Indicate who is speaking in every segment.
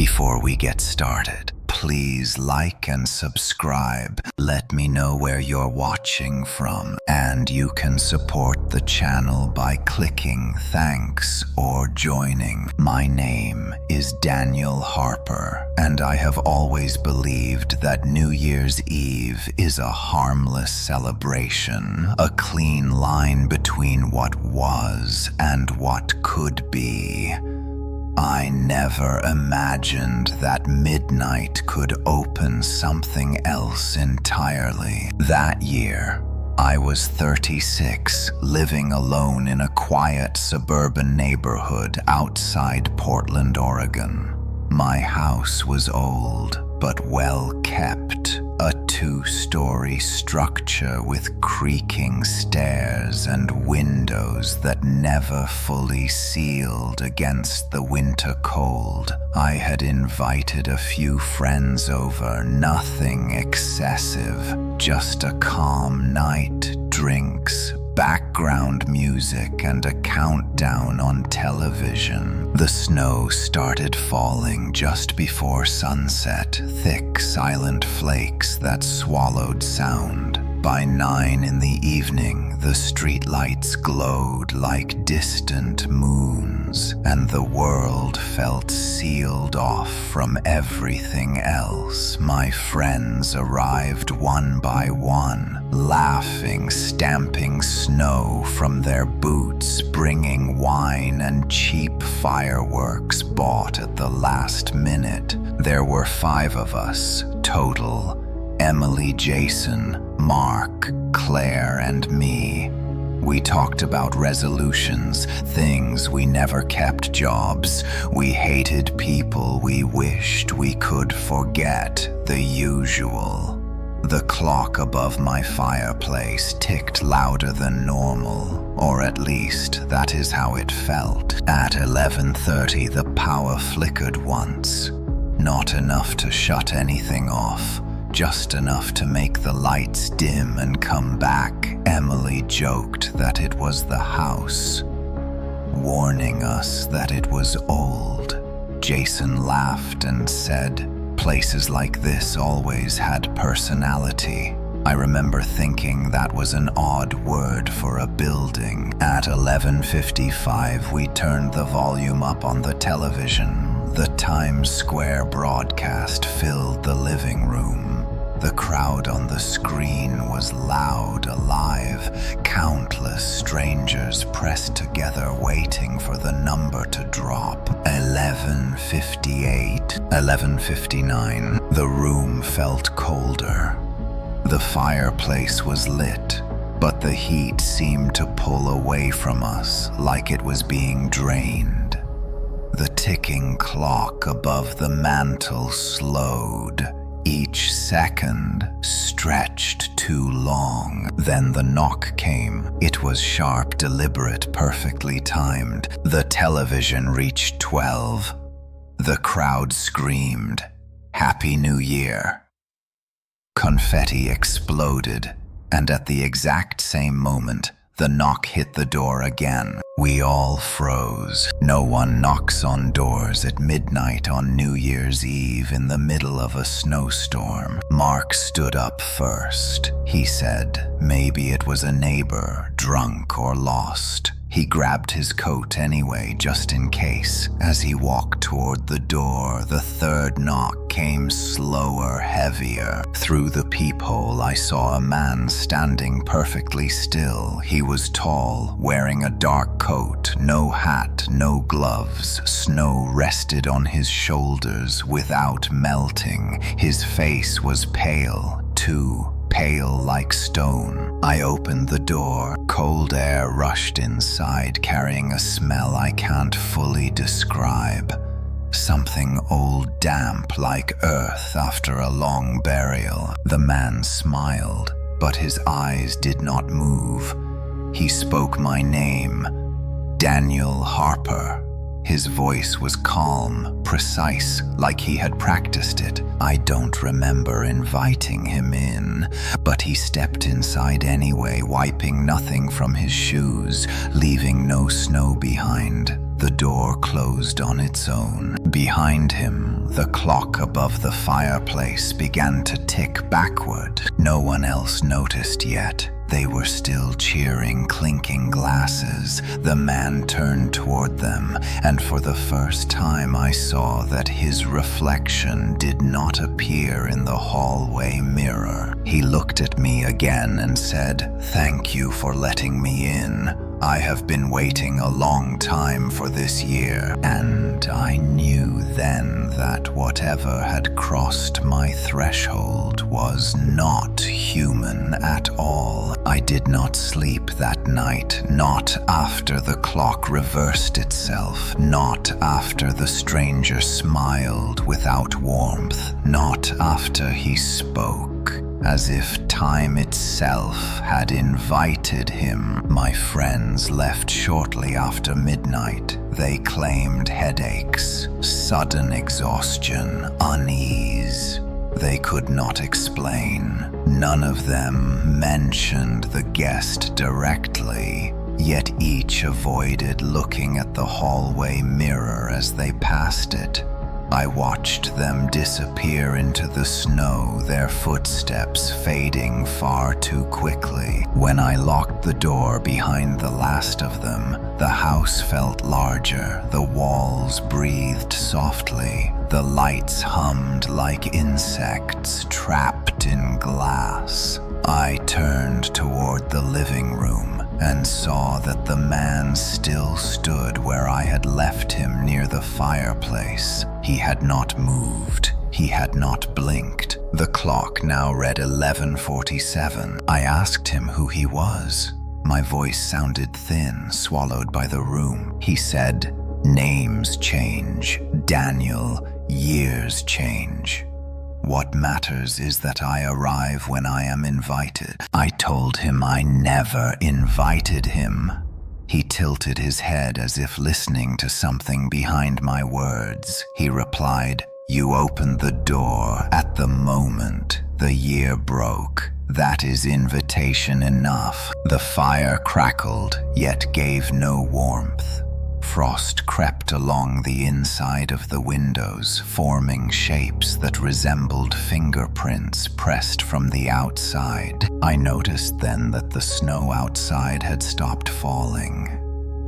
Speaker 1: Before we get started, please like and subscribe. Let me know where you're watching from, and you can support the channel by clicking thanks or joining. My name is Daniel Harper, and I have always believed that New Year's Eve is a harmless celebration, a clean line between what was and what could be. I never imagined that midnight could open something else entirely. That year, I was 36, living alone in a quiet suburban neighborhood outside Portland, Oregon. My house was old, but well kept, a two-story structure with creaking stairs and windows that never fully sealed against the winter cold. I had invited a few friends over, nothing excessive, just a calm night, drinks, background music, and a countdown on television. The snow started falling just before sunset, thick, silent flakes that swallowed sound. By 9 in the evening, the streetlights glowed like distant moons, and the world felt sealed off from everything else. My friends arrived one by one, laughing, stamping snow from their boots, bringing wine and cheap fireworks bought at the last minute. There were 5 of us total: Emily, Jason, Mark, Claire, and me. We talked about resolutions, things we never kept, jobs we hated, people we wished we could forget, the usual. The clock above my fireplace ticked louder than normal, or at least that is how it felt. At 11:30, the power flickered once. Not enough to shut anything off, just enough to make the lights dim and come back. Emily joked that it was the house, warning us that it was old. Jason laughed and said, "Places like this always had personality." I remember thinking that was an odd word for a building. At 11:55, we turned the volume up on the television. The Times Square broadcast filled the living room. The crowd on the screen was loud, alive, countless strangers pressed together waiting for the number to drop. 11:58, 11:59, the room felt colder. The fireplace was lit, but the heat seemed to pull away from us like it was being drained. The ticking clock above the mantel slowed. Each second stretched too long. Then the knock came. It was sharp, deliberate, perfectly timed. The television reached 12. The crowd screamed, "Happy New Year!" Confetti exploded, and at the exact same moment, the knock hit the door again. We all froze. No one knocks on doors at midnight on New Year's Eve in the middle of a snowstorm. Mark stood up first. He said maybe it was a neighbor, drunk or lost. He grabbed his coat anyway, just in case. As he walked toward the door, the third knock came slower, heavier. Through the peephole, I saw a man standing perfectly still. He was tall, wearing a dark coat, no hat, no gloves. Snow rested on his shoulders without melting. His face was pale, too pale like stone. I opened the door. Cold air rushed inside, carrying a smell I can't fully describe. Something old, damp, like earth after a long burial. The man smiled, but his eyes did not move. He spoke my name, Daniel Harper. His voice was calm, precise, like he had practiced it. I don't remember inviting him in, but he stepped inside anyway, wiping nothing from his shoes, leaving no snow behind. The door closed on its own. Behind him, the clock above the fireplace began to tick backward. No one else noticed yet. They were still cheering, clinking glasses. The man turned toward them, and for the first time I saw that his reflection did not appear in the hallway mirror. He looked at me again and said, "Thank you for letting me in. I have been waiting a long time for this year." And I knew then that whatever had crossed my threshold was not human at all. I did not sleep that night, not after the clock reversed itself, not after the stranger smiled without warmth, not after he spoke, as if time itself had invited him. My friends left shortly after midnight. They claimed headaches, sudden exhaustion, unease. They could not explain. None of them mentioned the guest directly, yet each avoided looking at the hallway mirror as they passed it. I watched them disappear into the snow, their footsteps fading far too quickly. When I locked the door behind the last of them, the house felt larger, the walls breathed softly, the lights hummed like insects trapped in glass. I turned toward the living room and saw that the man still stood where I had left him near the fireplace. He had not moved. He had not blinked. The clock now read 11:47. I asked him who he was. My voice sounded thin, swallowed by the room. He said, "Names change, Daniel, years change. What matters is that I arrive when I am invited." I told him I never invited him. He tilted his head as if listening to something behind my words. He replied, "You opened the door at the moment the year broke. That is invitation enough." The fire crackled, yet gave no warmth. Frost crept along the inside of the windows, forming shapes that resembled fingerprints pressed from the outside. I noticed then that the snow outside had stopped falling.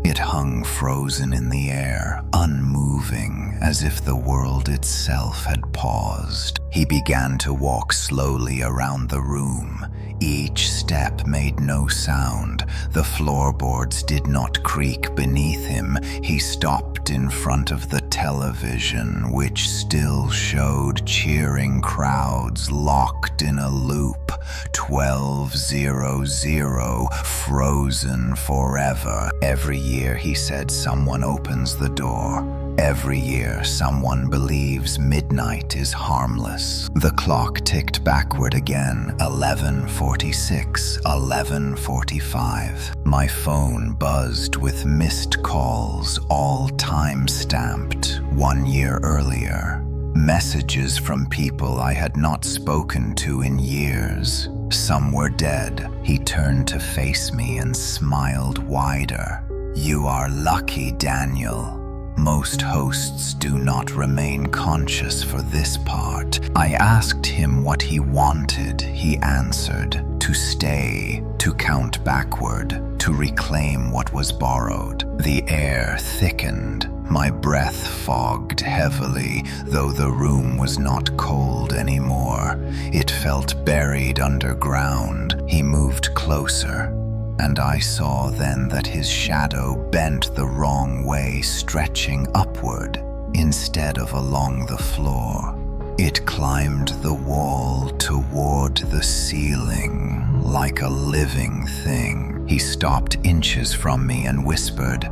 Speaker 1: It hung frozen in the air, unmoving, as if the world itself had paused. He began to walk slowly around the room. Each step made no sound. The floorboards did not creak beneath him. He stopped in front of the television, which still showed cheering crowds locked in a loop. 12:00, frozen forever. Every year, he said, someone opens the door. Every year, someone believes midnight is harmless. The clock ticked backward again, 11:46, 11:45. My phone buzzed with missed calls, all time-stamped, 1 year earlier. Messages from people I had not spoken to in years. Some were dead. He turned to face me and smiled wider. "You are lucky, Daniel. Most hosts do not remain conscious for this part." I asked him what he wanted. He answered, "To stay, to count backward, to reclaim what was borrowed." The air thickened. My breath fogged heavily, though the room was not cold anymore. It felt buried underground. He moved closer, and I saw then that his shadow bent the wrong way, stretching upward instead of along the floor. It climbed the wall toward the ceiling like a living thing. He stopped inches from me and whispered,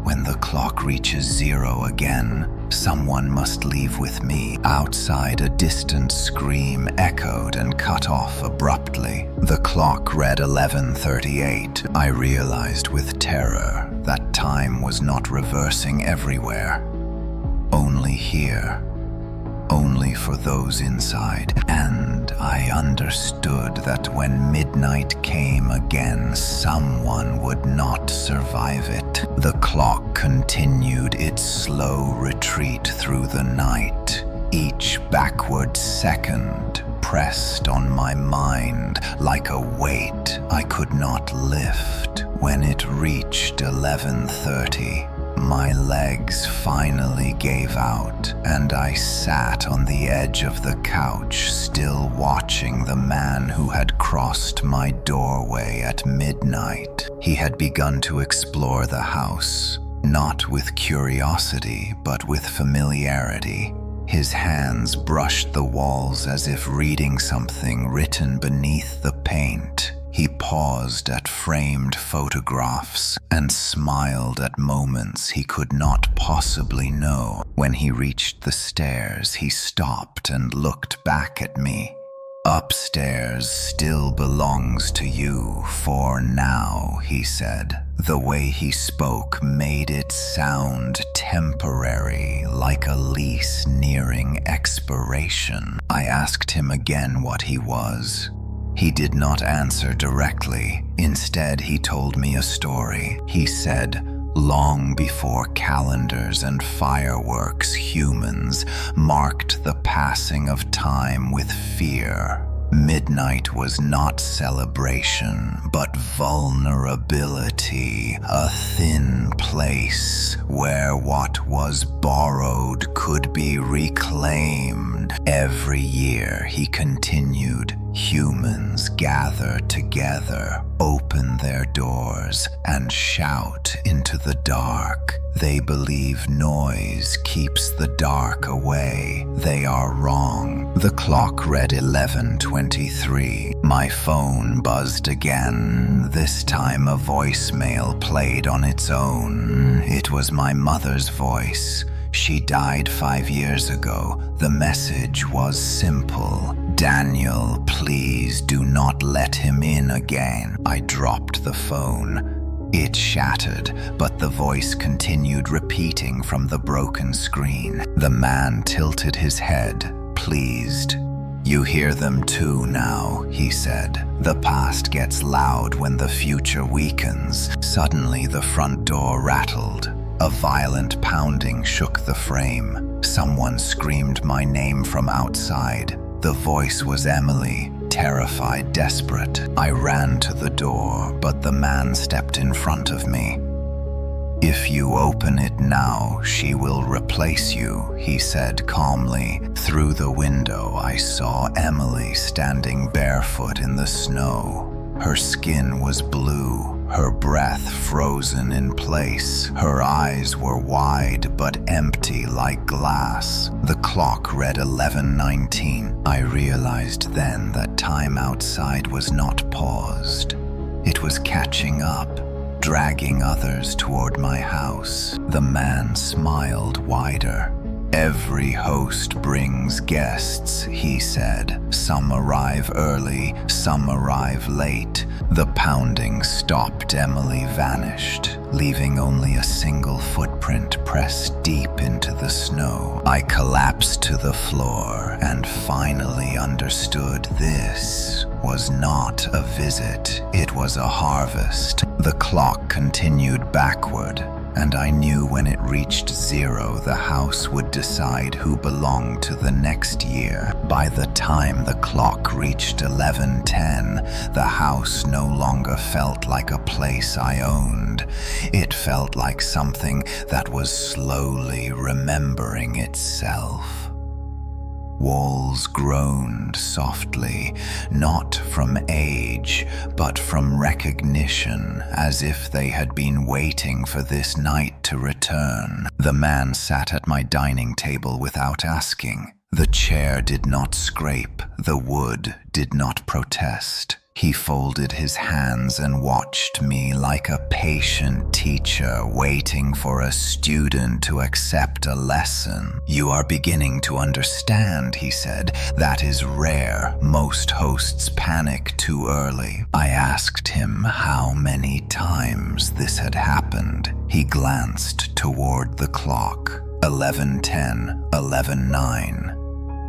Speaker 1: "When the clock reaches 0 again, someone must leave with me." Outside, a distant scream echoed and cut off abruptly. The clock read 11:38. I realized with terror that time was not reversing everywhere. Only here. Only for those inside. And I understood that when midnight came again, someone would not survive it. The clock continued its slow retreat through the night. Each backward second pressed on my mind like a weight I could not lift. When it reached 11:30, my legs finally gave out, and I sat on the edge of the couch, still watching the man who had crossed my doorway at midnight. He had begun to explore the house, not with curiosity, but with familiarity. His hands brushed the walls as if reading something written beneath the paint. He paused at framed photographs and smiled at moments he could not possibly know. When he reached the stairs, he stopped and looked back at me. "Upstairs still belongs to you for now," he said. The way he spoke made it sound temporary, like a lease nearing expiration. I asked him again what he was. He did not answer directly. Instead, he told me a story. He said, long before calendars and fireworks, humans marked the passing of time with fear. Midnight was not celebration, but vulnerability, a thin place where what was borrowed could be reclaimed. Every year, he continued, humans gather together, open their doors, and shout into the dark. They believe noise keeps the dark away. They are wrong. The clock read 11:23. My phone buzzed again. This time a voicemail played on its own. It was my mother's voice. She died 5 years ago. The message was simple. "Daniel, please do not let him in again." I dropped the phone. It shattered, but the voice continued repeating from the broken screen. The man tilted his head, pleased. "You hear them too now," he said. "The past gets loud when the future weakens." Suddenly the front door rattled. A violent pounding shook the frame. Someone screamed my name from outside. The voice was Emily, terrified, desperate. I ran to the door, but the man stepped in front of me. "If you open it now, she will replace you," he said calmly. Through the window, I saw Emily standing barefoot in the snow. Her skin was blue, her breath frozen in place. Her eyes were wide but empty like glass. The clock read 11:19. I realized then that time outside was not paused. It was catching up, dragging others toward my house. The man smiled wider. "Every host brings guests," he said. "Some arrive early, some arrive late." The pounding stopped. Emily vanished, leaving only a single footprint pressed deep into the snow. I collapsed to the floor and finally understood this was not a visit. It was a harvest. The clock continued backward, and I knew when it reached 0, the house would decide who belonged to the next year. By the time the clock reached 11:10, the house no longer felt like a place I owned. It felt like something that was slowly remembering itself. Walls groaned softly, not from age, but from recognition, as if they had been waiting for this night to return. The man sat at my dining table without asking. The chair did not scrape, the wood did not protest. He folded his hands and watched me like a patient teacher waiting for a student to accept a lesson. "You are beginning to understand," he said. "That is rare. Most hosts panic too early." I asked him how many times this had happened. He glanced toward the clock. 11:10, 11:09.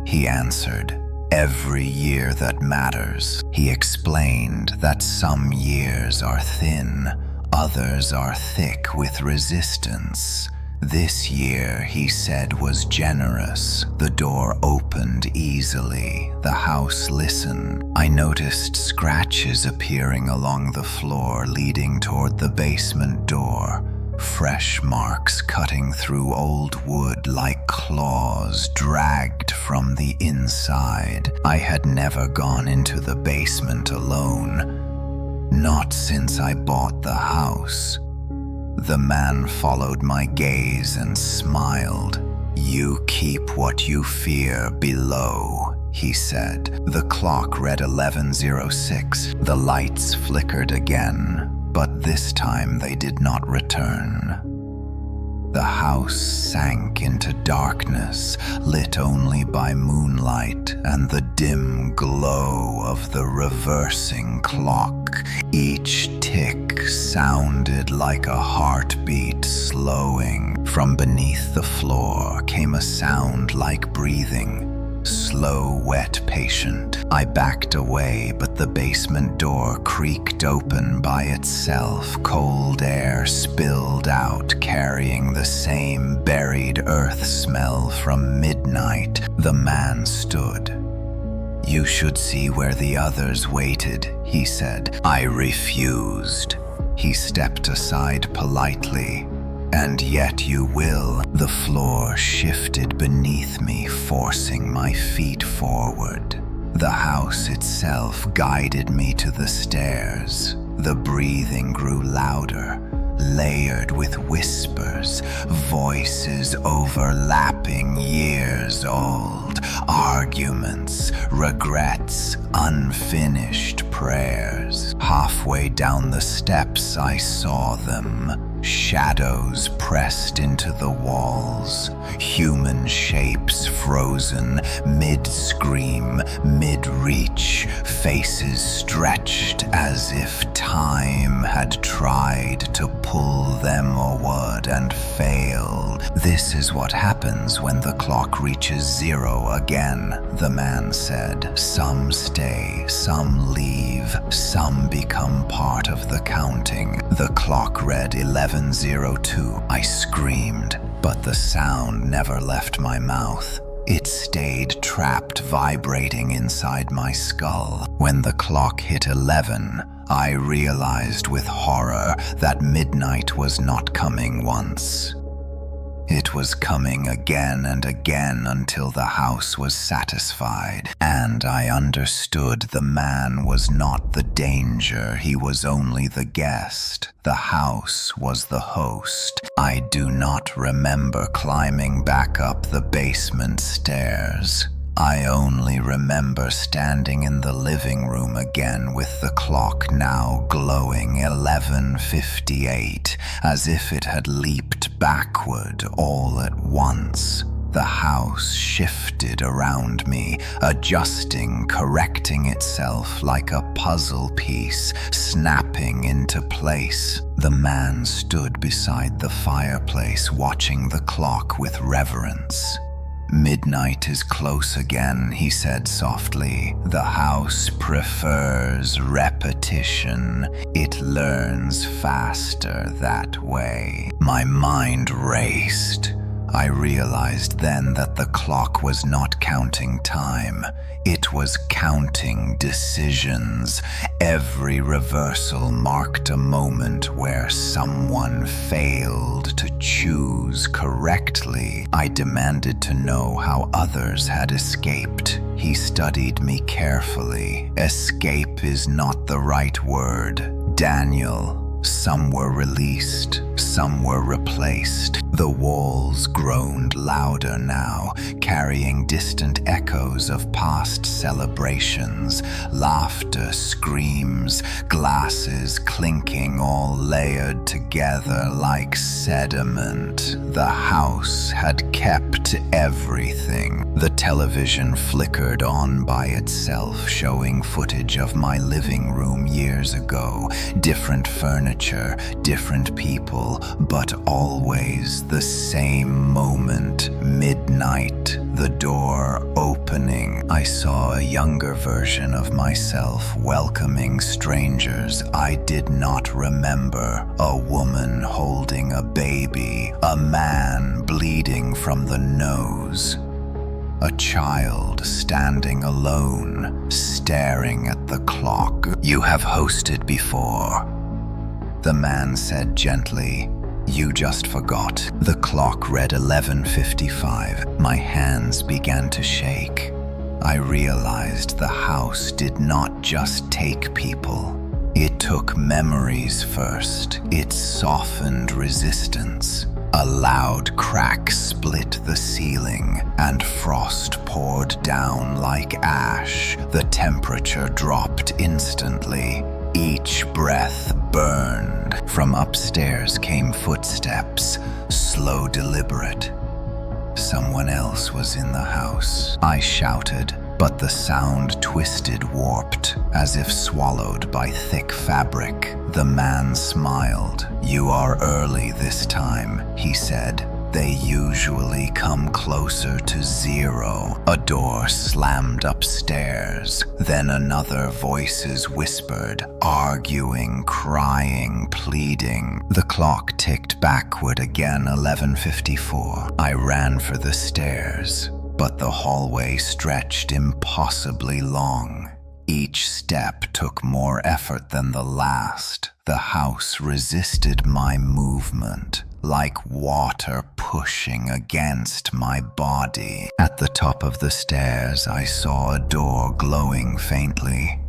Speaker 1: He answered, "Every year that matters." He explained that some years are thin, others are thick with resistance. This year, he said, was generous. The door opened easily. The house listened. I noticed scratches appearing along the floor leading toward the basement door. Fresh marks cutting through old wood like claws dragged from the inside. I had never gone into the basement alone. Not since I bought the house. The man followed my gaze and smiled. "You keep what you fear below," he said. The clock read 11:06. The lights flickered again, but this time they did not return. The house sank into darkness, lit only by moonlight and the dim glow of the reversing clock. Each tick sounded like a heartbeat slowing. From beneath the floor came a sound like breathing. Slow, wet, patient. I backed away, but the basement door creaked open by itself. Cold air spilled out, carrying the same buried earth smell from midnight. The man stood. "You should see where the others waited," he said. I refused. He stepped aside politely. "And yet you will." The floor shifted beneath me, forcing my feet forward. The house itself guided me to the stairs. The breathing grew louder, layered with whispers, voices overlapping, years old, arguments, regrets, unfinished prayers. Halfway down the steps I saw them. Shadows pressed into the walls, human shapes frozen, mid-scream, mid-reach, faces stretched as if time had tried to pull them award and failed. "This is what happens when the clock reaches 0 again," the man said. "Some stay, some leave, some become part of the counting." The clock read 11:02. I screamed, but the sound never left my mouth. It stayed trapped, vibrating inside my skull. When the clock hit 11, I realized with horror that midnight was not coming once. It was coming again and again until the house was satisfied, and I understood the man was not the danger, he was only the guest. The house was the host. I do not remember climbing back up the basement stairs. I only remember standing in the living room again with the clock now glowing 11:58, as if it had leaped backward all at once. The house shifted around me, adjusting, correcting itself like a puzzle piece, snapping into place. The man stood beside the fireplace, watching the clock with reverence. "Midnight is close again," he said softly. "The house prefers repetition. It learns faster that way." My mind raced. I realized then that the clock was not counting time. It was counting decisions. Every reversal marked a moment where someone failed to choose correctly. I demanded to know how others had escaped. He studied me carefully. "Escape is not the right word, Daniel. Some were released, some were replaced." The walls groaned louder now, carrying distant echoes of past celebrations. Laughter, screams, glasses clinking, all layered together like sediment. The house had kept everything. The television flickered on by itself, showing footage of my living room years ago. Different furniture, different people, but always the same moment. Midnight, the door opened. opening, I saw a younger version of myself welcoming strangers I did not remember. A woman holding a baby, a man bleeding from the nose, a child standing alone, staring at the clock. "You have hosted before," the man said gently. "You just forgot." The clock read 11:55. My hands began to shake. I realized the house did not just take people. It took memories first. It softened resistance. A loud crack split the ceiling, and frost poured down like ash. The temperature dropped instantly. Each breath burned. From upstairs came footsteps, slow, deliberate. Someone else was in the house. I shouted, but the sound twisted, warped, as if swallowed by thick fabric. The man smiled. "You are early this time," he said. "They usually come closer to zero." A door slammed upstairs. Then another, voices whispered, arguing, crying, pleading. The clock ticked backward again, 11:54. I ran for the stairs, but the hallway stretched impossibly long. Each step took more effort than the last. The house resisted my movement, like water pushing against my body. At the top of the stairs, I saw a door glowing faintly.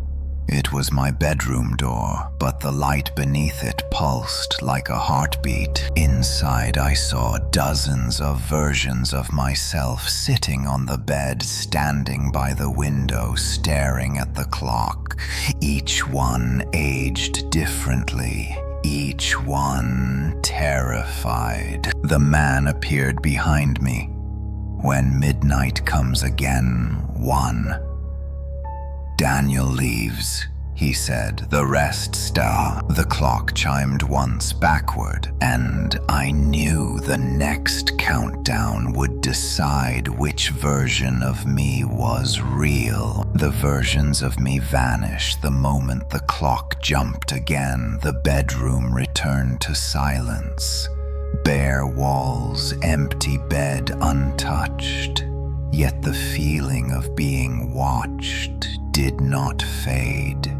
Speaker 1: It was my bedroom door, but the light beneath it pulsed like a heartbeat. Inside, I saw dozens of versions of myself sitting on the bed, standing by the window, staring at the clock. Each one aged differently. Each one terrified. The man appeared behind me. "When midnight comes again, one. Daniel leaves," he said. "The rest stay." The clock chimed once backward, and I knew the next countdown would decide which version of me was real. The versions of me vanished the moment the clock jumped again. The bedroom returned to silence. Bare walls, empty bed untouched. Yet the feeling of being watched did not fade.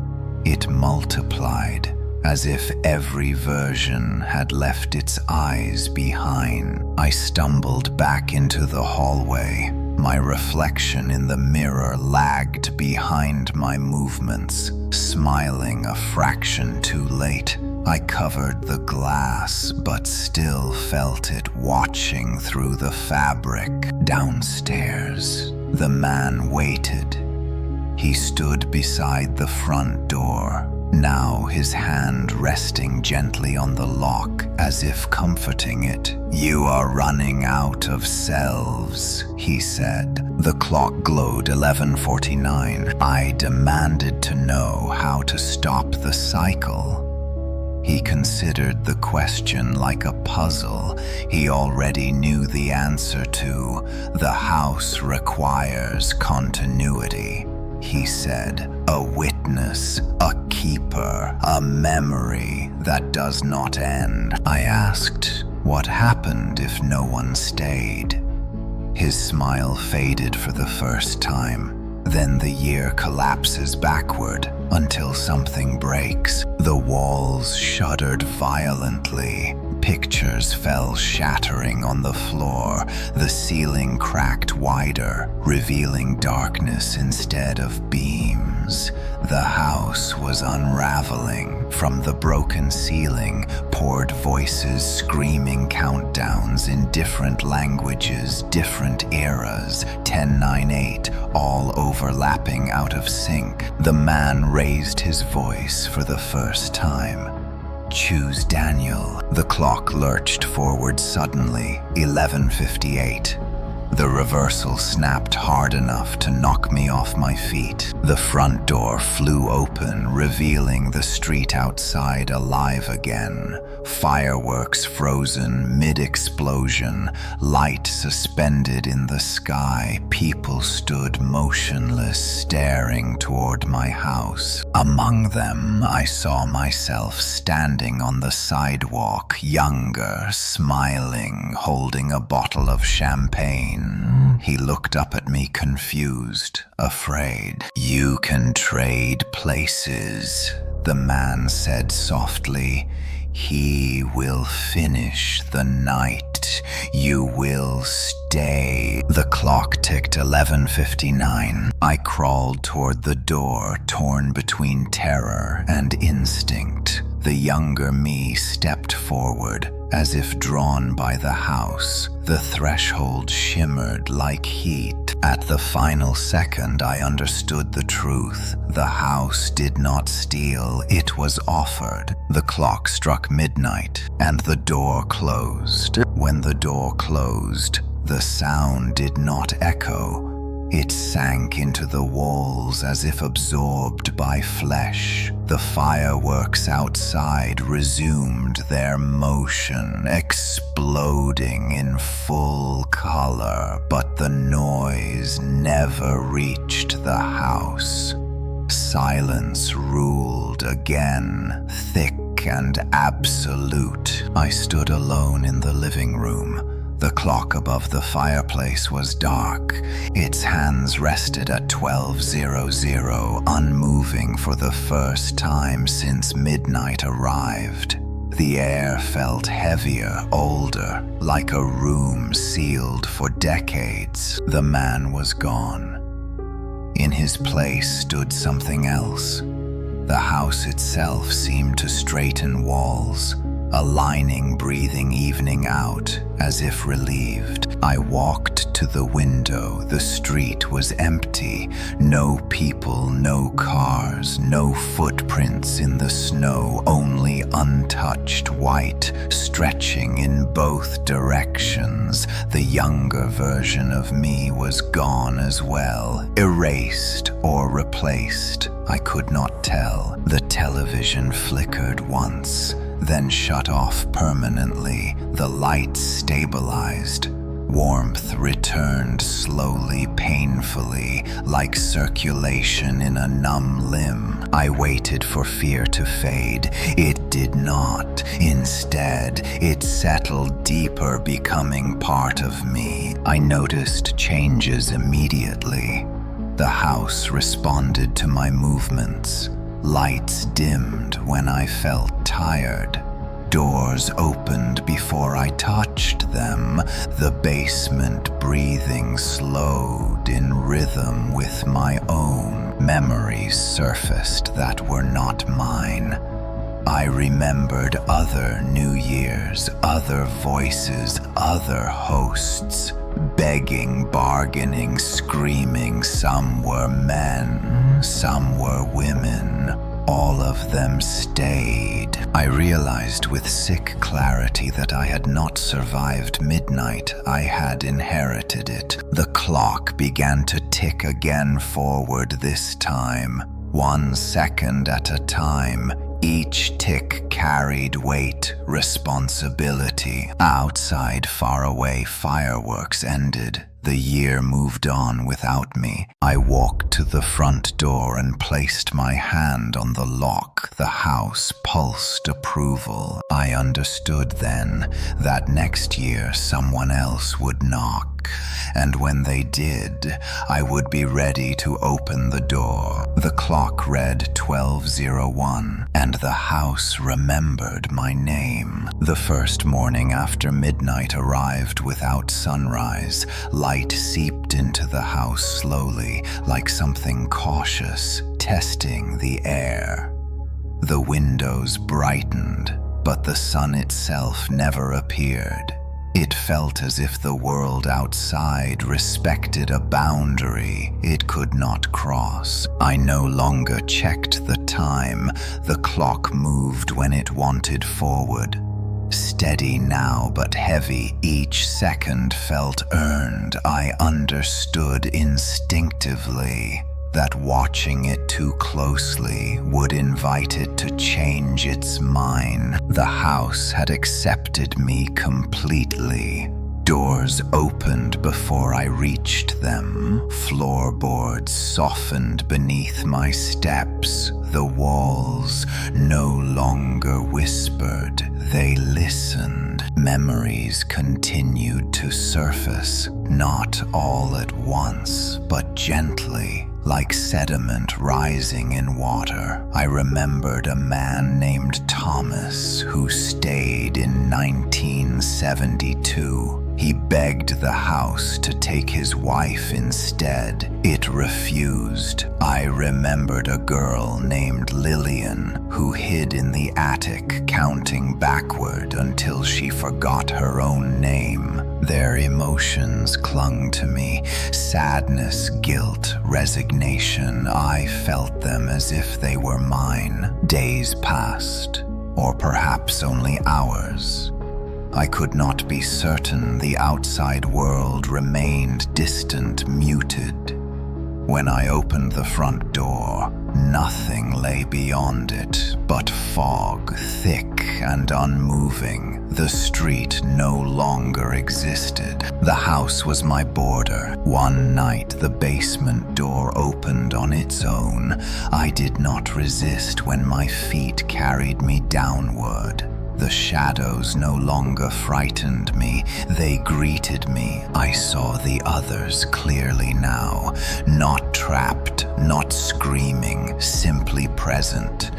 Speaker 1: It multiplied, as if every version had left its eyes behind. I stumbled back into the hallway. My reflection in the mirror lagged behind my movements, smiling a fraction too late. I covered the glass, but still felt it watching through the fabric. Downstairs, the man waited. He stood beside the front door, now his hand resting gently on the lock, as if comforting it. "You are running out of selves," he said. The clock glowed 11:49. I demanded to know how to stop the cycle. He considered the question like a puzzle he already knew the answer to. "The house requires continuity," he said. "A witness, a keeper, a memory that does not end." I asked, "What happened if no one stayed?" His smile faded for the first time. Then the year collapses backward until something breaks. The walls shuddered violently. Pictures fell shattering on the floor. The ceiling cracked wider, revealing darkness instead of beams. The house was unraveling. From the broken ceiling poured voices screaming countdowns in different languages, different eras, 1098, all overlapping out of sync. The man raised his voice for the first time. "Choose Daniel." The clock lurched forward suddenly, 11:58. The reversal snapped hard enough to knock me off my feet. The front door flew open, revealing the street outside alive again. Fireworks frozen mid-explosion, light suspended in the sky. People stood motionless, staring toward my house. Among them, I saw myself standing on the sidewalk, younger, smiling, holding a bottle of champagne. He looked up at me confused, afraid. "You can trade places," the man said softly. "He will finish the night. You will stay." The clock ticked 11:59. I crawled toward the door, torn between terror and instinct. The younger me stepped forward, as if drawn by the house. The threshold shimmered like heat. At the final second, I understood the truth. The house did not steal, it was offered. The clock struck midnight, and the door closed. When the door closed, the sound did not echo. It sank into the walls as if absorbed by flesh. The fireworks outside resumed their motion, exploding in full color, but the noise never reached the house. Silence ruled again, thick and absolute. I stood alone in the living room. The clock above the fireplace was dark. Its hands rested at 12:00, unmoving for the first time since midnight arrived. The air felt heavier, older, like a room sealed for decades. The man was gone. In his place stood something else. The house itself seemed to straighten walls, aligning breathing evening out, as if relieved. I walked to the window. The street was empty. No people, no cars, no footprints in the snow, only untouched white, stretching in both directions. The younger version of me was gone as well, erased or replaced. I could not tell. The television flickered once, then shut off permanently. The lights stabilized. Warmth returned slowly, painfully, like circulation in a numb limb. I waited for fear to fade. It did not. Instead, it settled deeper, becoming part of me. I noticed changes immediately. The house responded to my movements. Lights dimmed when I felt tired. Doors opened before I touched them. The basement breathing slowed in rhythm with my own. Memories surfaced that were not mine. I remembered other New Years, other voices, other hosts. Begging, bargaining, screaming. Some were men, some were women. All of them stayed. I realized with sick clarity that I had not survived midnight. I had inherited it. The clock began to tick again forward this time, 1 second at a time. Each tick carried weight, responsibility. Outside, far away, fireworks ended. The year moved on without me. I walked to the front door and placed my hand on the lock. The house pulsed approval. I understood then that next year someone else would knock, and when they did, I would be ready to open the door. The clock read 12:01, and the house remembered my name. The first morning after midnight arrived without sunrise. Light seeped into the house slowly, like something cautious, testing the air. The windows brightened, but the sun itself never appeared. It felt as if the world outside respected a boundary it could not cross. I no longer checked the time. The clock moved when it wanted forward. steady now but heavy. Each second felt earned. I understood instinctively that watching it too closely would invite it to change its mind. The house had accepted me completely. Doors opened before I reached them. Floorboards softened beneath my steps. The walls no longer whispered, they listened. Memories continued to surface, not all at once, but gently, like sediment rising in water. I remembered a man named Thomas who stayed in 1972. He begged the house to take his wife instead. It refused. I remembered a girl named Lillian who hid in the attic, counting backward until she forgot her own name. Their emotions clung to me. Sadness, guilt, resignation. I felt them as if they were mine. Days passed, or perhaps only hours. I could not be certain. The outside world remained distant, muted. When I opened the front door, nothing lay beyond it but fog, thick and unmoving. The street no longer existed. The house was my border. One night, the basement door opened on its own. I did not resist when my feet carried me downward. The shadows no longer frightened me, they greeted me. I saw the others clearly now, not trapped, not screaming, simply present.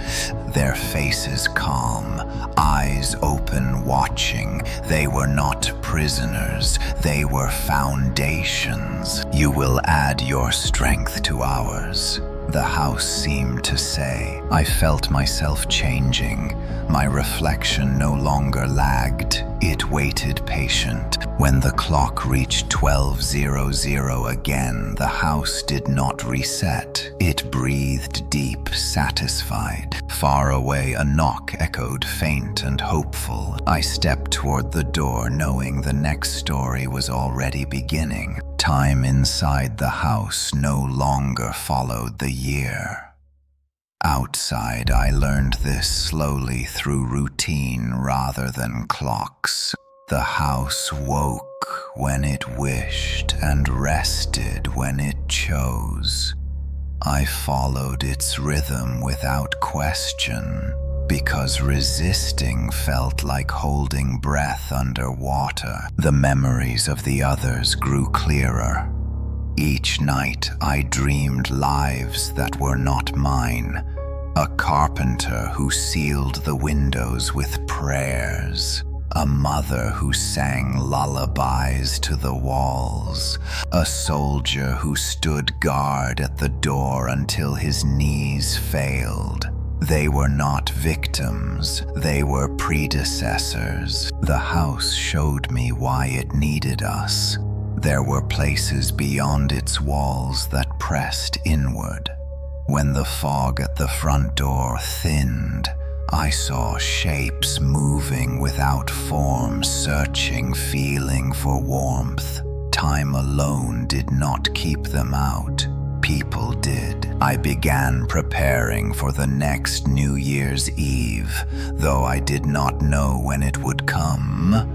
Speaker 1: Their faces calm, eyes open, watching. They were not prisoners, they were foundations. You will add your strength to ours, the house seemed to say. I felt myself changing. My reflection no longer lagged. It waited patient. When the clock reached 12:00 again, the house did not reset. It breathed deep, satisfied. Far away, a knock echoed faint and hopeful. I stepped toward the door, knowing the next story was already beginning. Time inside the house no longer followed the year. Outside, I learned this slowly through routine rather than clocks. The house woke when it wished and rested when it chose. I followed its rhythm without question, because resisting felt like holding breath underwater. The memories of the others grew clearer. Each night I dreamed lives that were not mine. A carpenter who sealed the windows with prayers. A mother who sang lullabies to the walls. A soldier who stood guard at the door until his knees failed. They were not victims, they were predecessors. The house showed me why it needed us. There were places beyond its walls that pressed inward. When the fog at the front door thinned, I saw shapes moving without form, searching, feeling for warmth. Time alone did not keep them out. People did. I began preparing for the next New Year's Eve, though I did not know when it would come.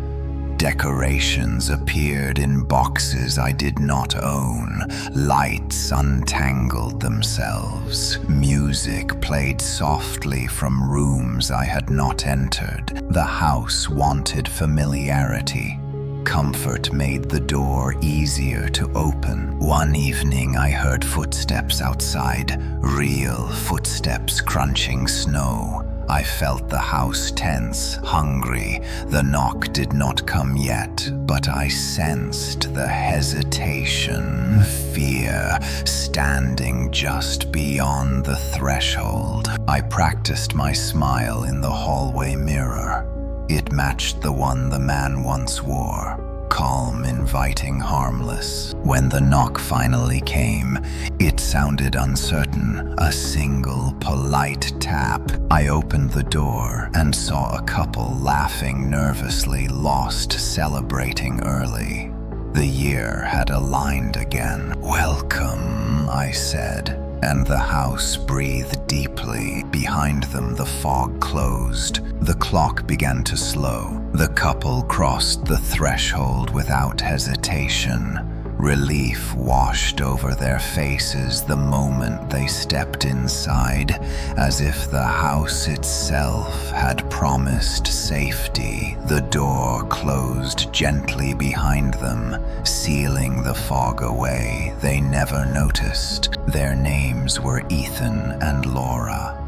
Speaker 1: Decorations appeared in boxes I did not own. Lights untangled themselves. Music played softly from rooms I had not entered. The house wanted familiarity. Comfort made the door easier to open. One evening I heard footsteps outside, real footsteps crunching snow. I felt the house tense, hungry. The knock did not come yet, but I sensed the hesitation, fear, standing just beyond the threshold. I practiced my smile in the hallway mirror. It matched the one the man once wore. calm, inviting, harmless. When the knock finally came, it sounded uncertain, a single polite tap. I opened the door and saw a couple laughing nervously, lost, celebrating early. The year had aligned again. "Welcome," I said, and the house breathed deeply. Behind them, the fog closed. The clock began to slow. The couple crossed the threshold without hesitation. Relief washed over their faces the moment they stepped inside, as if the house itself had promised safety. The door closed gently behind them, sealing the fog away. They never noticed. Their names were Ethan and Laura.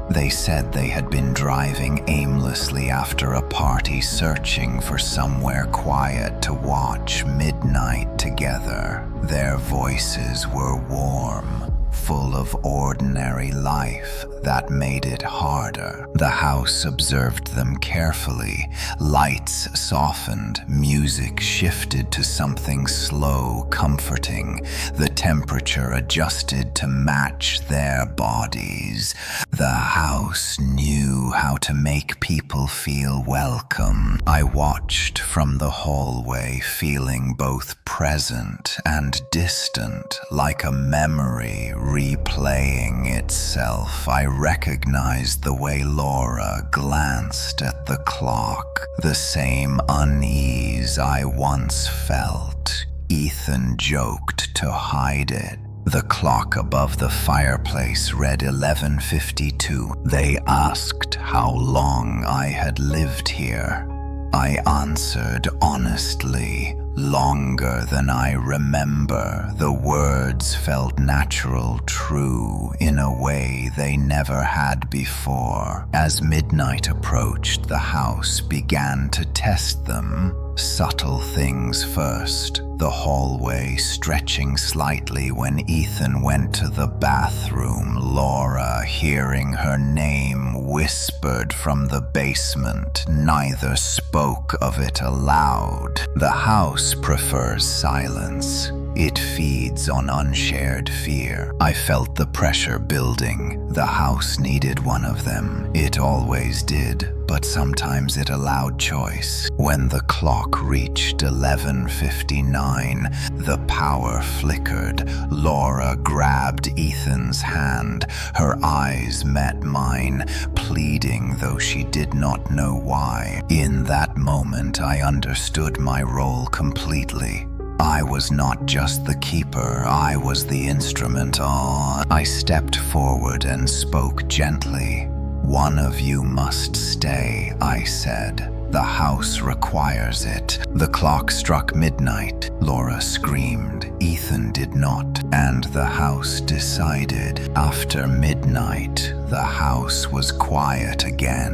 Speaker 1: They said they had been driving aimlessly after a party, searching for somewhere quiet to watch midnight together. Their voices were warm, full of ordinary life that made it harder. The house observed them carefully. Lights softened, music shifted to something slow, comforting. The temperature adjusted to match their bodies. The house knew how to make people feel welcome. I watched from the hallway, feeling both present and distant, like a memory replaying itself. I recognized the way Laura glanced at the clock, the same unease I once felt. Ethan joked to hide it. The clock above the fireplace read 11:52. They asked how long I had lived here. I answered honestly, longer than I remember. The words felt natural, true, in a way they never had before. As midnight approached, the house began to test them. Subtle things first. The hallway stretching slightly when Ethan went to the bathroom. Laura, hearing her name whispered from the basement. Neither spoke of it aloud. The house prefers silence. It feeds on unshared fear. I felt the pressure building. The house needed one of them. It always did, but sometimes it allowed choice. When the clock reached 11:59, the power flickered. Laura grabbed Ethan's hand. Her eyes met mine, pleading though she did not know why. In that moment, I understood my role completely. I was not just the keeper, I was the instrument. I stepped forward and spoke gently. "One of you must stay," I said. "The house requires it." The clock struck midnight. Laura screamed. Ethan did not. And the house decided. After midnight, the house was quiet again.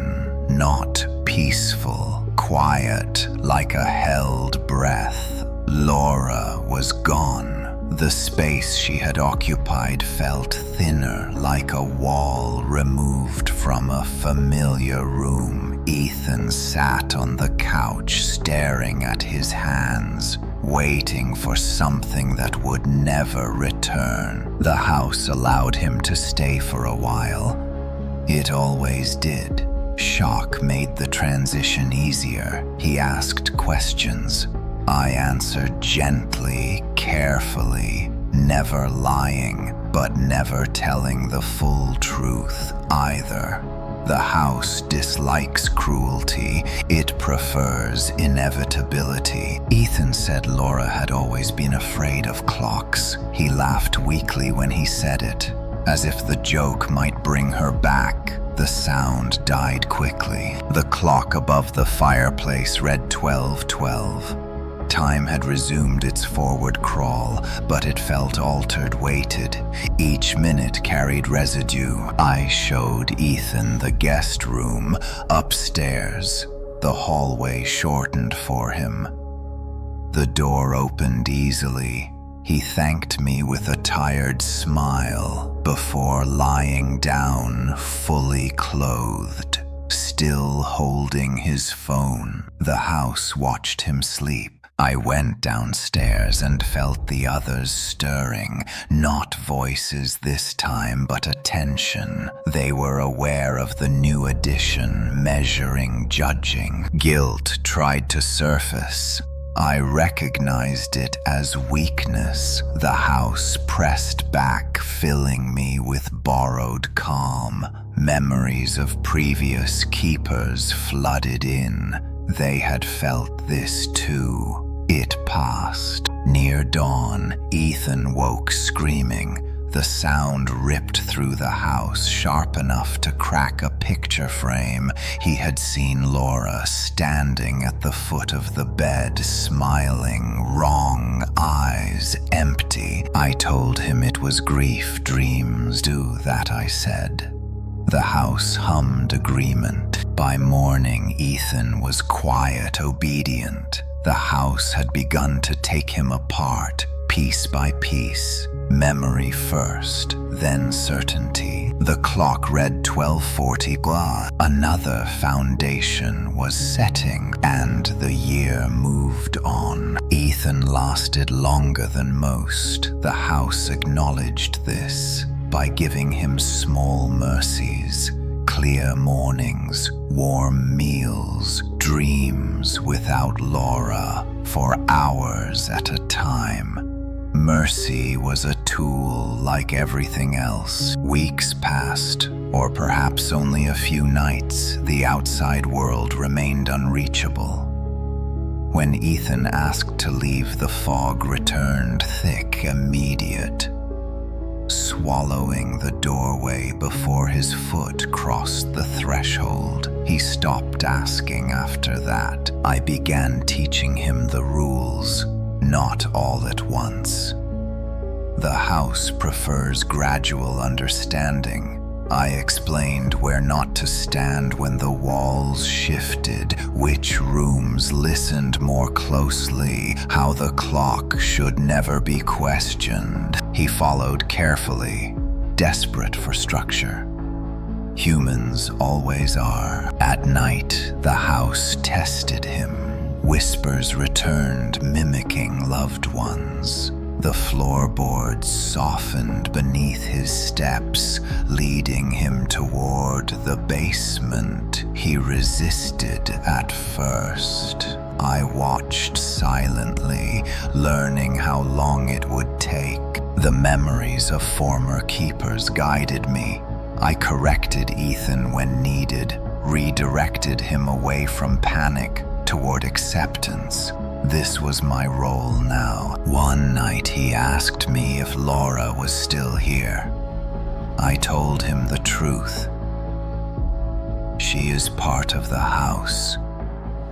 Speaker 1: Not peaceful, quiet like a held breath. Laura was gone. The space she had occupied felt thinner, like a wall removed from a familiar room. Ethan sat on the couch, staring at his hands, waiting for something that would never return. The house allowed him to stay for a while. It always did. Shock made the transition easier. He asked questions. I answered gently, carefully, never lying, but never telling the full truth either. The house dislikes cruelty. It prefers inevitability. Ethan said Laura had always been afraid of clocks. He laughed weakly when he said it, as if the joke might bring her back. The sound died quickly. The clock above the fireplace read 12:12. Time had resumed its forward crawl, but it felt altered, weighted. Each minute carried residue. I showed Ethan the guest room upstairs. The hallway shortened for him. The door opened easily. He thanked me with a tired smile before lying down, fully clothed, still holding his phone. The house watched him sleep. I went downstairs and felt the others stirring, not voices this time, but attention. They were aware of the new addition, measuring, judging. Guilt tried to surface. I recognized it as weakness. The house pressed back, filling me with borrowed calm. Memories of previous keepers flooded in. They had felt this too. It passed. Near dawn, Ethan woke screaming. The sound ripped through the house, sharp enough to crack a picture frame. He had seen Laura standing at the foot of the bed, smiling, wrong, eyes empty. I told him it was grief, dreams do that, I said. The house hummed agreement. By morning, Ethan was quiet, obedient. The house had begun to take him apart, piece by piece. Memory first, then certainty. The clock read 12:40. Another foundation was setting, and the year moved on. Ethan lasted longer than most. The house acknowledged this by giving him small mercies, clear mornings, warm meals, dreams without Laura for hours at a time. Mercy was a tool like everything else. Weeks passed, or perhaps only a few nights. The outside world remained unreachable. When Ethan asked to leave, the fog returned, thick, immediate, swallowing the doorway before his foot crossed the threshold. He stopped asking after that. I began teaching him the rules. Not all at once. The house prefers gradual understanding. I explained where not to stand when the walls shifted, which rooms listened more closely, how the clock should never be questioned. He followed carefully, desperate for structure. Humans always are. At night, the house tested him. Whispers returned, mimicking loved ones. The floorboards softened beneath his steps, leading him toward the basement. He resisted at first. I watched silently, learning how long it would take. The memories of former keepers guided me. I corrected Ethan when needed, redirected him away from panic toward acceptance. This was my role now. One night he asked me if Laura was still here. I told him the truth. She is part of the house.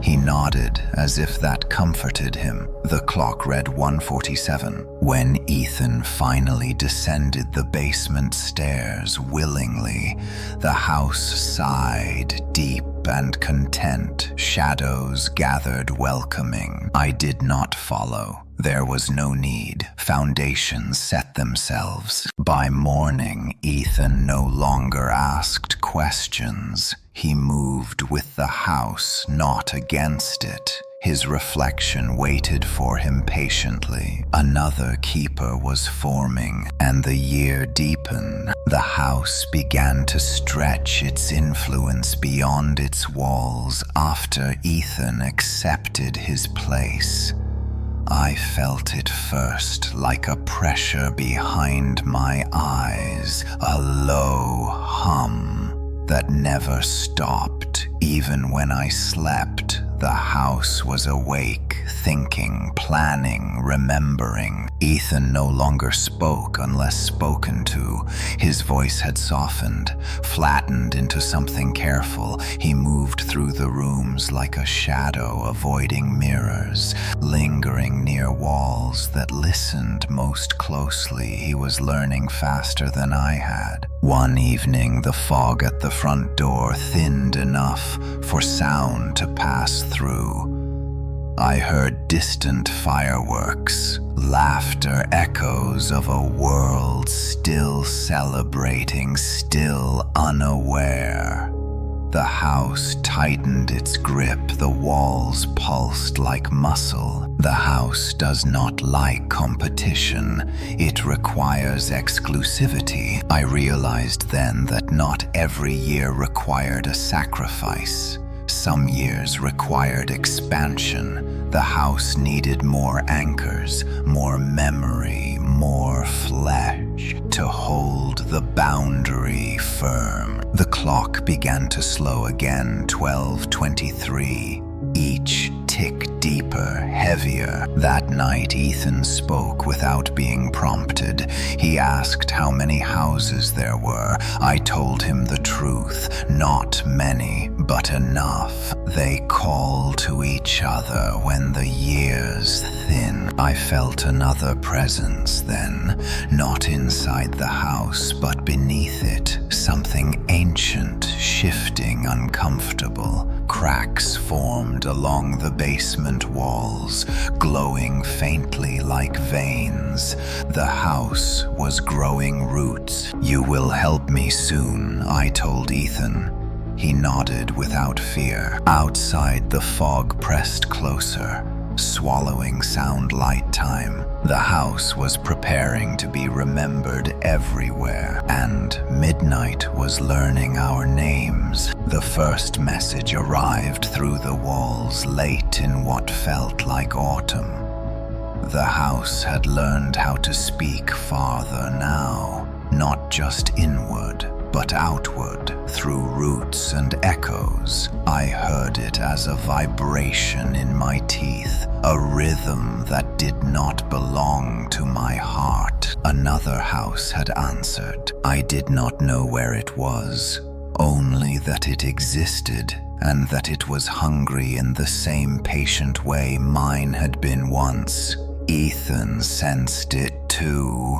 Speaker 1: He nodded as if that comforted him. The clock read 1:47. When Ethan finally descended the basement stairs willingly, the house sighed, deep and content. Shadows gathered welcoming. I did not follow. There was no need. Foundations set themselves. By morning, Ethan no longer asked questions. He moved with the house, not against it. His reflection waited for him patiently. Another keeper was forming, and the year deepened. The house began to stretch its influence beyond its walls after Ethan accepted his place. I felt it first, like a pressure behind my eyes, a low hum that never stopped. Even when I slept, the house was awake, thinking, planning, remembering. Ethan no longer spoke unless spoken to. His voice had softened, flattened into something careful. He moved through the rooms like a shadow, avoiding mirrors, lingering near walls that listened most closely. He was learning faster than I had. One evening, the fog at the front door thinned enough for sound to pass through. I heard distant fireworks, laughter, echoes of a world still celebrating, still unaware. The house tightened its grip, the walls pulsed like muscle. The house does not like competition. It requires exclusivity. I realized then that not every year required a sacrifice. Some years required expansion. The house needed more anchors, more memory, more flesh to hold the boundary firm. The clock began to slow again, 12:23. Each tick deeper, heavier. That night, Ethan spoke without being prompted. He asked how many houses there were. I told him the truth. Not many, but enough. They call to each other when the years thin. I felt another presence then, not inside the house, but beneath it. Something ancient, shifting, uncomfortable. Cracks formed along the basement walls, glowing faintly like veins. The house was growing roots. "You will help me soon," I told Ethan. He nodded without fear. Outside, the fog pressed closer, swallowing sound light time. The house was preparing to be remembered everywhere, and midnight was learning our names. The first message arrived through the walls late in what felt like autumn. The house had learned how to speak farther now, not just inward, but outward, through roots and echoes. I heard it as a vibration in my teeth, a rhythm that did not belong to my heart. Another house had answered. I did not know where it was, only that it existed, and that it was hungry in the same patient way mine had been once. Ethan sensed it too.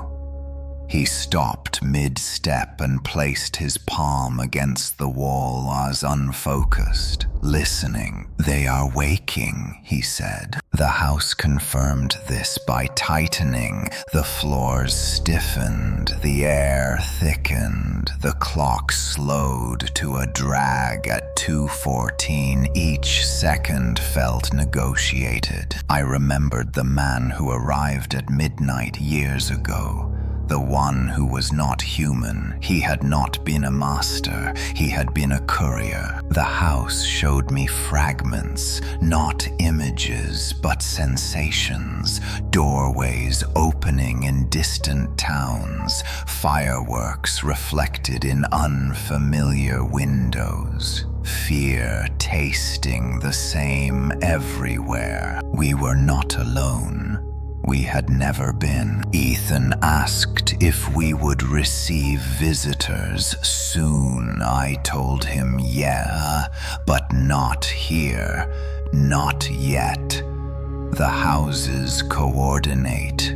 Speaker 1: He stopped mid-step and placed his palm against the wall as unfocused, listening. "They are waking," he said. The house confirmed this by tightening. The floors stiffened, the air thickened, the clock slowed to a drag at 2:14. Each second felt negotiated. I remembered the man who arrived at midnight years ago. The one who was not human. He had not been a master. He had been a courier. The house showed me fragments, not images, but sensations. Doorways opening in distant towns. Fireworks reflected in unfamiliar windows. Fear tasting the same everywhere. We were not alone. We had never been. Ethan asked if we would receive visitors soon. I told him, yeah, but not here. Not yet. The houses coordinate.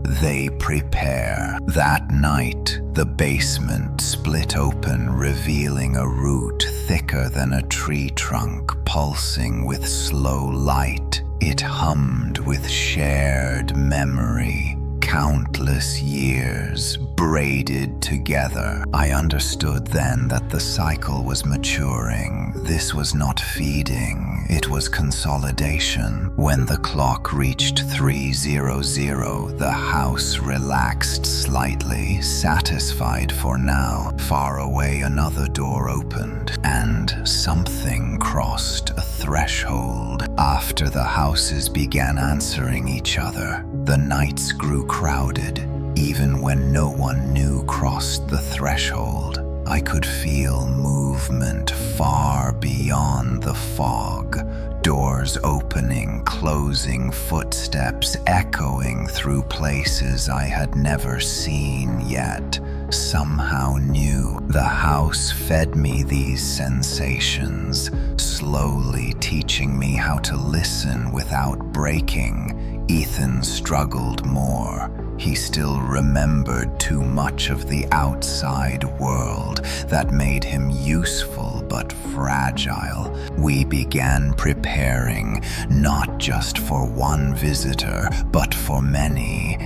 Speaker 1: They prepare. That night, the basement split open, revealing a root thicker than a tree trunk, pulsing with slow light. It hummed with shared memory, countless years braided together. I understood then that the cycle was maturing. This was not feeding, it was consolidation. When the clock reached 3:00, the house relaxed slightly, satisfied for now. Far away, another door opened, and something crossed a threshold. After the houses began answering each other, the nights grew crowded. Even when no one new crossed the threshold, I could feel movement far beyond the fog. Doors opening, closing, footsteps echoing through places I had never seen yet. Somehow new. The house fed me these sensations, slowly teaching me how to listen without breaking. Ethan struggled more. He still remembered too much of the outside world that made him useful but fragile. We began preparing, not just for one visitor, but for many.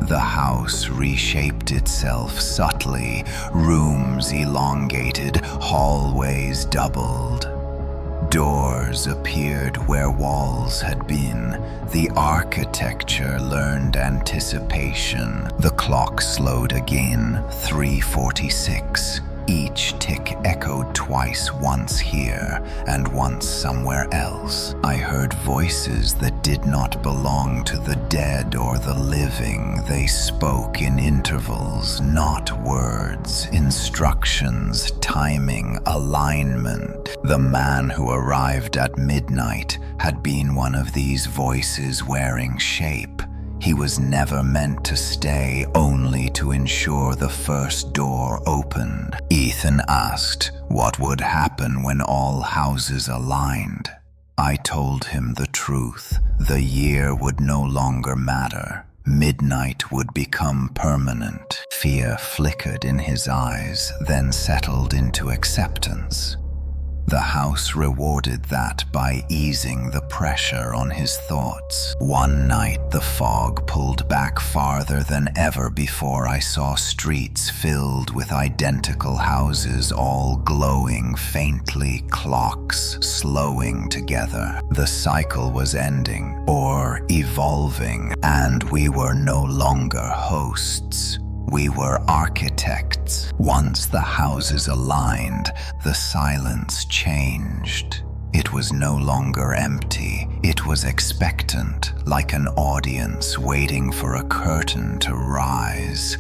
Speaker 1: The house reshaped itself subtly. Rooms elongated, hallways doubled. Doors appeared where walls had been. The architecture learned anticipation. The clock slowed again, 3:46. Each tick echoed twice, once here and once somewhere else. I heard voices that did not belong to the dead or the living. They spoke in intervals, not words. Instructions, timing, alignment. The man who arrived at midnight had been one of these voices wearing shape. He was never meant to stay, only to ensure the first door opened. Ethan asked what would happen when all houses aligned. I told him the truth. The year would no longer matter. Midnight would become permanent. Fear flickered in his eyes, then settled into acceptance. The house rewarded that by easing the pressure on his thoughts. One night, the fog pulled back farther than ever before. I saw streets filled with identical houses, all glowing faintly, clocks slowing together. The cycle was ending, or evolving, and we were no longer hosts. We were architects. Once the houses aligned, the silence changed. It was no longer empty. It was expectant, like an audience waiting for a curtain to rise.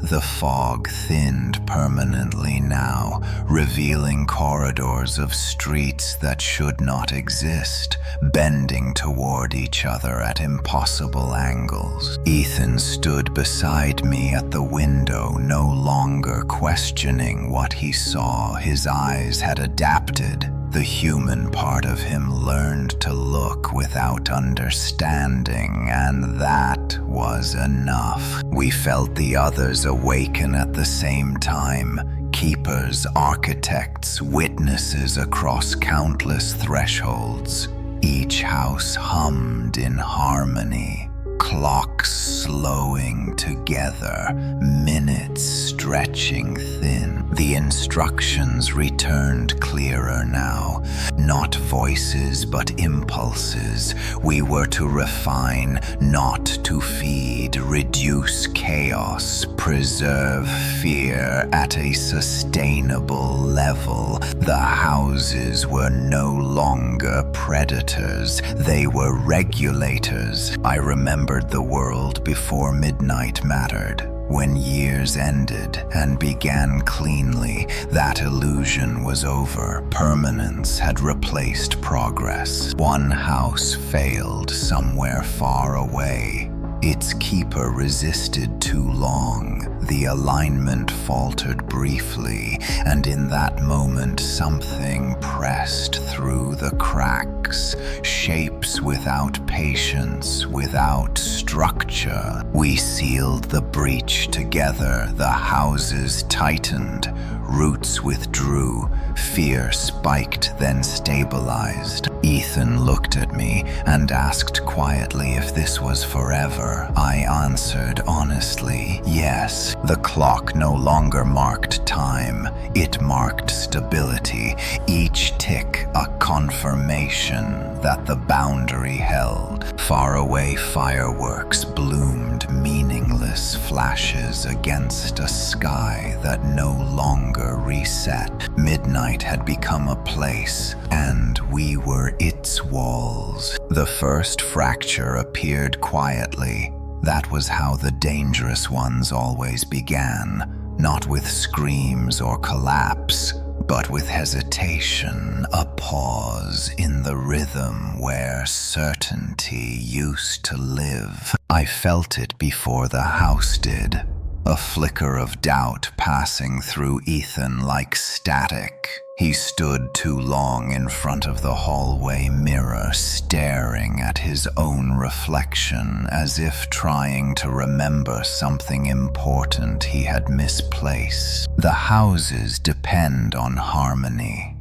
Speaker 1: The fog thinned permanently now, revealing corridors of streets that should not exist, bending toward each other at impossible angles. Ethan stood beside me at the window, no longer questioning what he saw. His eyes had adapted. The human part of him learned to look without understanding, and that was enough. We felt the others awaken at the same time. Keepers, architects, witnesses across countless thresholds. Each house hummed in harmony. Clocks slowing together, minutes stretching thin. The instructions returned clearer now. Not voices, but impulses. We were to refine, not to feed, reduce chaos, preserve fear at a sustainable level. The houses were no longer predators. They were regulators. I remembered the world before midnight mattered. When years ended and began cleanly, that illusion was over. Permanence had replaced progress. One house failed somewhere far away. Its keeper resisted too long. The alignment faltered briefly, and in that moment something pressed through the cracks. Shapes without patience, without structure. We sealed the breach together. The houses tightened. Roots withdrew. Fear spiked, then stabilized. Ethan looked at me and asked quietly if this was forever. I answered honestly, yes. The clock no longer marked time. It marked stability. Each tick a confirmation that the boundary held. Faraway fireworks bloomed, meaningless flashes against a sky that no longer reset. Midnight had become a place, and we were its walls. The first fracture appeared quietly. That was how the dangerous ones always began, not with screams or collapse, but with hesitation, a pause in the rhythm where certainty used to live. I felt it before the house did, a flicker of doubt passing through Ethan like static. He stood too long in front of the hallway mirror, staring at his own reflection as if trying to remember something important he had misplaced. The houses depend on harmony.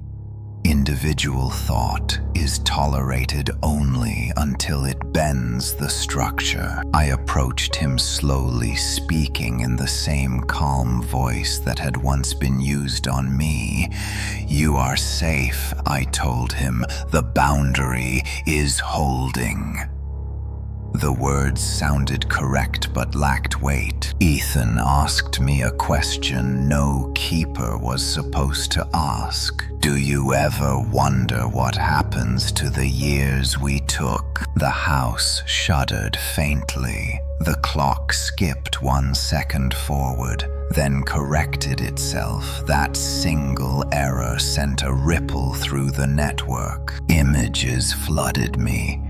Speaker 1: Individual thought is tolerated only until it bends the structure. I approached him slowly, speaking in the same calm voice that had once been used on me. "You are safe," I told him. "The boundary is holding." The words sounded correct but lacked weight. Ethan asked me a question no keeper was supposed to ask. "Do you ever wonder what happens to the years we took?" The house shuddered faintly. The clock skipped 1 second forward, then corrected itself. That single error sent a ripple through the network. Images flooded me.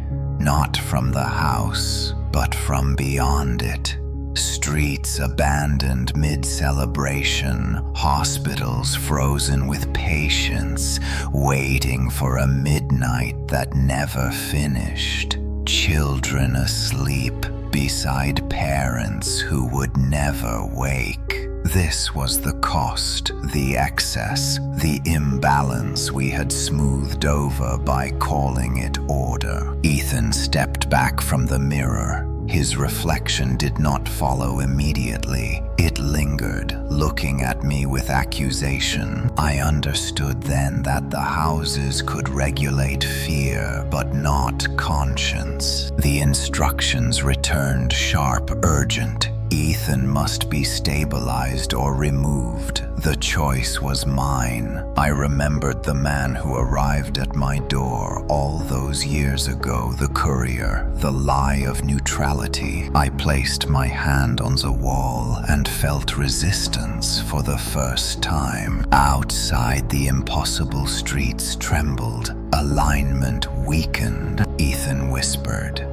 Speaker 1: Not from the house, but from beyond it. Streets abandoned mid-celebration, hospitals frozen with patience, waiting for a midnight that never finished. Children asleep beside parents who would never wake. This was the cost, the excess, the imbalance we had smoothed over by calling it order. Ethan stepped back from the mirror. His reflection did not follow immediately. It lingered, looking at me with accusation. I understood then that the houses could regulate fear, but not conscience. The instructions returned sharp, urgent. Ethan must be stabilized or removed. The choice was mine. I remembered the man who arrived at my door all those years ago, the courier, the lie of neutrality. I placed my hand on the wall and felt resistance for the first time. Outside, the impossible streets trembled. Alignment weakened, Ethan whispered.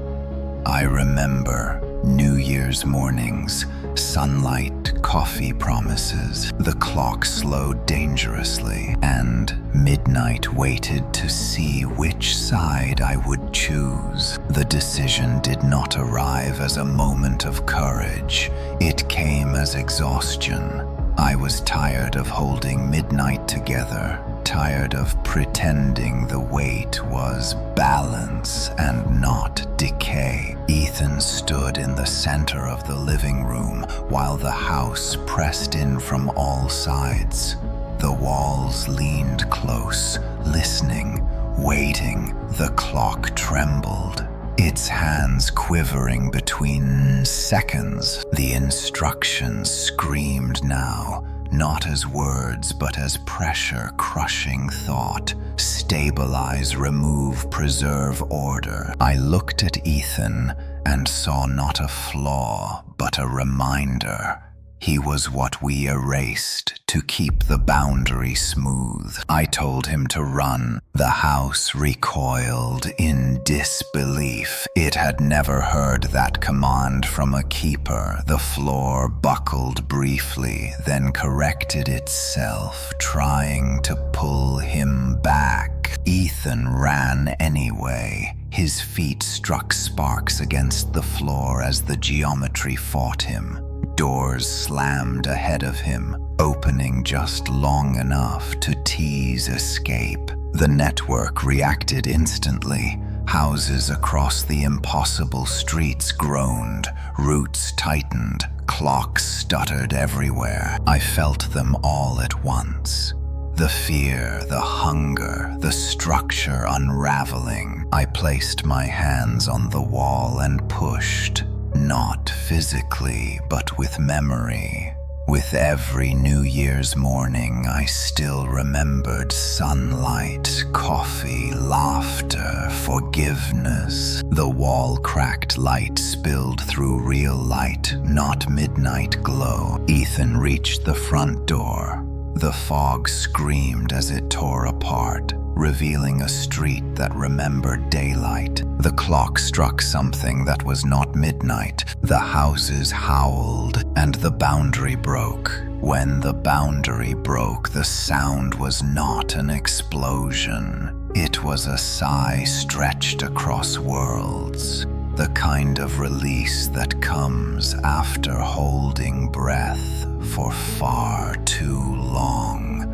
Speaker 1: I remember New Year's mornings, sunlight, coffee promises. The clock slowed dangerously, and midnight waited to see which side I would choose. The decision did not arrive as a moment of courage. It came as exhaustion. I was tired of holding midnight together, tired of pretending the weight was balance and not decay. Ethan stood in the center of the living room while the house pressed in from all sides. The walls leaned close, listening, waiting. The clock trembled, its hands quivering between seconds. The instructions screamed now, not as words, but as pressure crushing thought. Stabilize, remove, preserve order. I looked at Ethan and saw not a flaw, but a reminder. He was what we erased to keep the boundary smooth. I told him to run. The house recoiled in disbelief. It had never heard that command from a keeper. The floor buckled briefly, then corrected itself, trying to pull him back. Ethan ran anyway. His feet struck sparks against the floor as the geometry fought him. Doors slammed ahead of him, opening just long enough to tease escape. The network reacted instantly. Houses across the impossible streets groaned, roots tightened, clocks stuttered everywhere. I felt them all at once. The fear, the hunger, the structure unraveling. I placed my hands on the wall and pushed. Not physically, but with memory. With every New Year's morning, I still remembered sunlight, coffee, laughter, forgiveness. The wall-cracked light spilled through real light, not midnight glow. Ethan reached the front door. The fog screamed as it tore apart, revealing a street that remembered daylight. The clock struck something that was not midnight. The houses howled, and the boundary broke. When the boundary broke, the sound was not an explosion. It was a sigh stretched across worlds. The kind of release that comes after holding breath for far too long.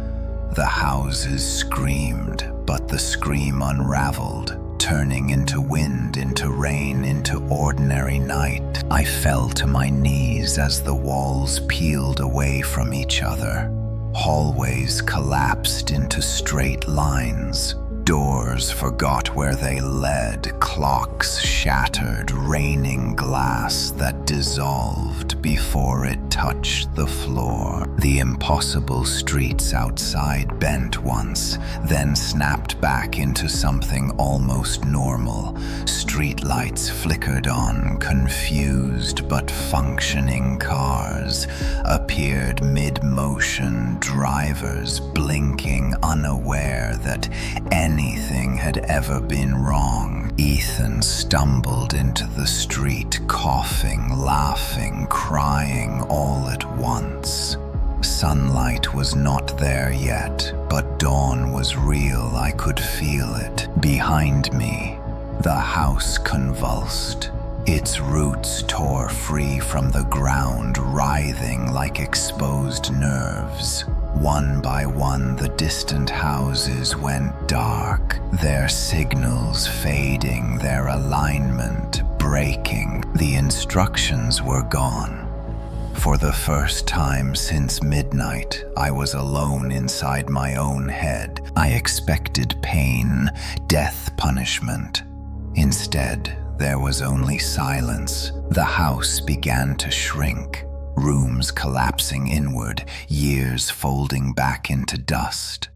Speaker 1: The houses screamed, but the scream unraveled, turning into wind, into rain, into ordinary night. I fell to my knees as the walls peeled away from each other. Hallways collapsed into straight lines. Doors forgot where they led, clocks shattered, raining glass that dissolved before it touched the floor. The impossible streets outside bent once, then snapped back into something almost normal. Streetlights flickered on, confused but functioning cars appeared mid-motion, drivers blinking, unaware that anything had ever been wrong. Ethan stumbled into the street, coughing, laughing, crying all at once. Sunlight was not there yet, but dawn was real. I could feel it. Behind me, the house convulsed. Its roots tore free from the ground, writhing like exposed nerves. One by one, the distant houses went dark, their signals fading, their alignment breaking. The instructions were gone. For the first time since midnight, I was alone inside my own head. I expected pain, death punishment. Instead, there was only silence. The house began to shrink. Rooms collapsing inward, years folding back into dust.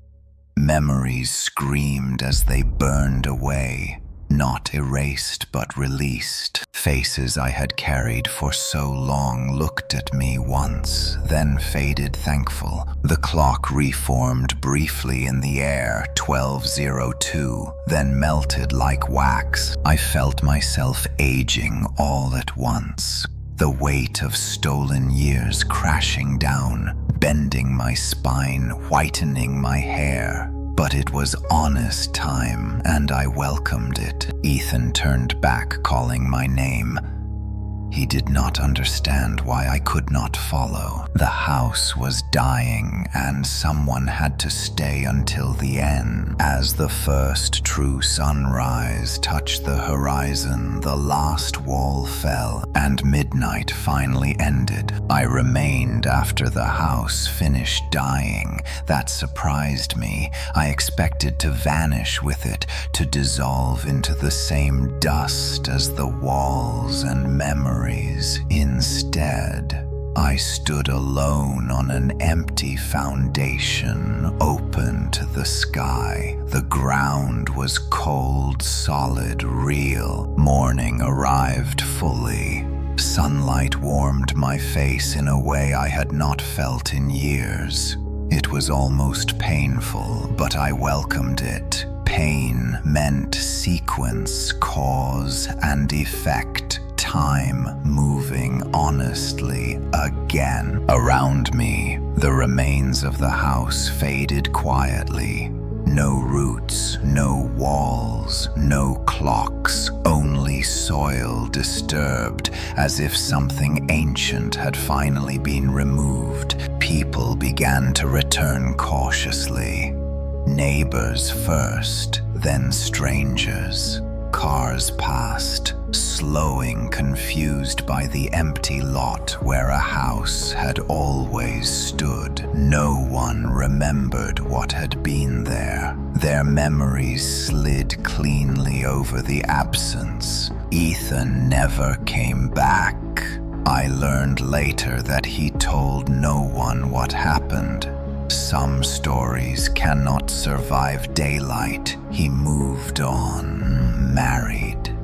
Speaker 1: Memories screamed as they burned away, not erased but released. Faces I had carried for so long looked at me once, then faded thankful. The clock reformed briefly in the air, 12:02, then melted like wax. I felt myself aging all at once. The weight of stolen years crashing down, bending my spine, whitening my hair. But it was honest time, and I welcomed it. Ethan turned back, calling my name. He did not understand why I could not follow. The house was dying, and someone had to stay until the end. As the first true sunrise touched the horizon, the last wall fell, and midnight finally ended. I remained after the house finished dying. That surprised me. I expected to vanish with it, to dissolve into the same dust as the walls and memories. Instead, I stood alone on an empty foundation, open to the sky. The ground was cold, solid, real. Morning arrived fully. Sunlight warmed my face in a way I had not felt in years. It was almost painful, but I welcomed it. Pain meant sequence, cause, and effect. Time moving honestly again. Around me, the remains of the house faded quietly. No roots, no walls, no clocks, only soil disturbed, as if something ancient had finally been removed. People began to return cautiously. Neighbors first, then strangers. Cars passed, slowing, confused by the empty lot where a house had always stood. No one remembered what had been there. Their memories slid cleanly over the absence. Ethan never came back. I learned later that he told no one what happened. Some stories cannot survive daylight. He moved on, married,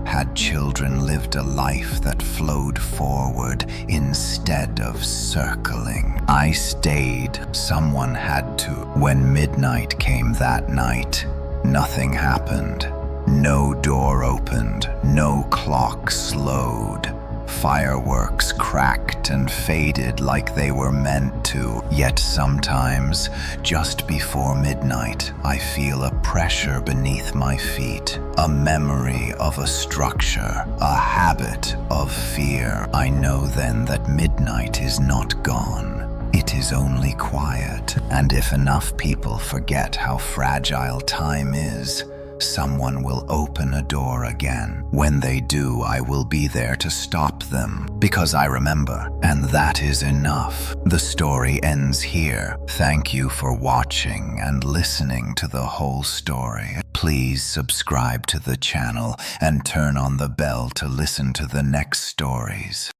Speaker 1: had children, lived a life that flowed forward instead of circling. I stayed. Someone had to. When midnight came that night, nothing happened. No door opened, no clock slowed. Fireworks cracked and faded like they were meant to. Yet sometimes, just before midnight, I feel a pressure beneath my feet. A memory of a structure, a habit of fear. I know then that midnight is not gone. It is is only quiet, and if enough people forget how fragile time is, someone will open a door again. When they do, I will be there to stop them, because I remember, and that is enough. The story ends here. Thank you for watching and listening to the whole story. Please subscribe to the channel and turn on the bell to listen to the next stories.